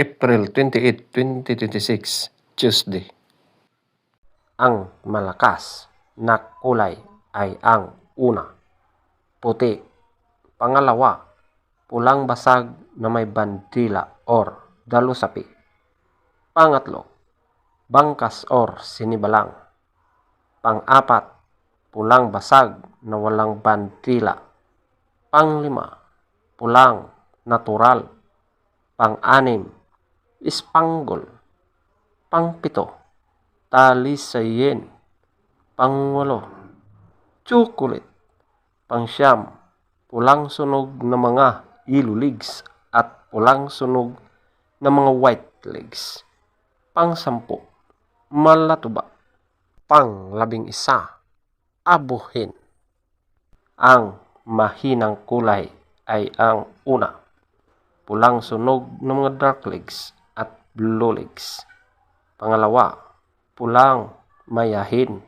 April 28, 2026, Tuesday. Ang malakas na kulay ay ang una, puti. Pangalawa, pulang basag na may bandila or dalusapi. Pangatlo, bangkas or sinibalang. Pang-apat, pulang basag na walang bandila. Panglima, pulang natural. Pang-anim, ispanggol. Pang-pito, talisayin. Pang-walo, chocolate. Pang-siyam, pulang sunog na mga yellow legs at pulang sunog na mga white legs. Pang-sampu, malatuba. Pang-11, abuhin. Ang mahinang kulay ay ang una, pulang sunog ng mga dark legs at blue legs. Pangalawa, pulang mayahin.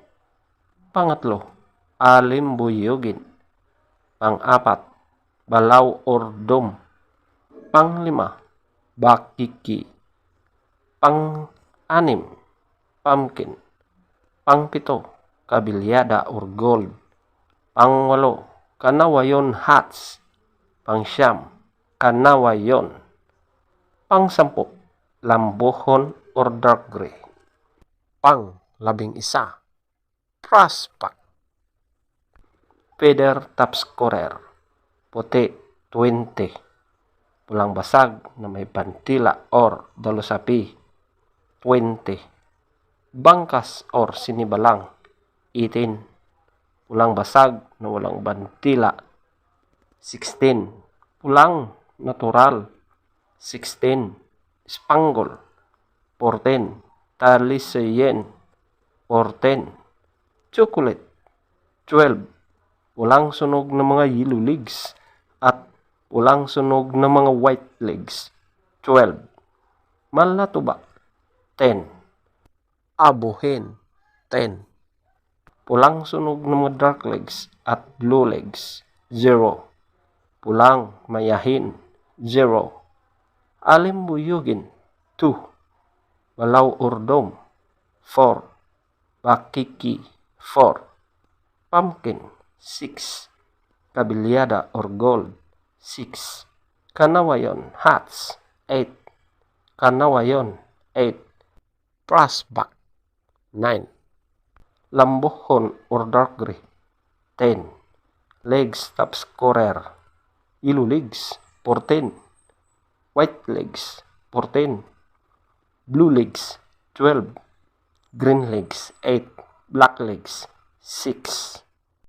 Pangatlo, alimbuyugin. Pang-apat, balaw or dom. Panglima, bakiki. Pang-anim, pumpkin. Pang-pito, kabilyada or gold. Pang-walo, kanawayon hats. Pang-siyam, kanawayon. Pang-sampu, lambuhon or dark gray. Pang-11, prospect. Feather top scorer, puti 20. Pulang basag na may bantila or dalusapi 20. Bangkas or sinibalang 18. Pulang basag na walang bantila 16. Pulang natural 16. Spangle 14. Talisayin 14. Chocolate 12. Pulang sunog ng mga yellow legs at pulang sunog ng mga white legs 12. Malatuba 10. Abuhin 10. Pulang sunog ng mga dark legs at blue legs 0. Pulang mayahin 0. Alimbuyugin 2. Balaw or dom 4. Bakiki 4. Pumpkin 6. Kabilyada or gold 6. Kanawayon hats 8. Kanawayon 8. Prospect 9. Lambuhon or dark gray 10. Legs top scorer, yellow legs 14. White legs 14. Blue legs 12. Green legs 8. Black legs 6.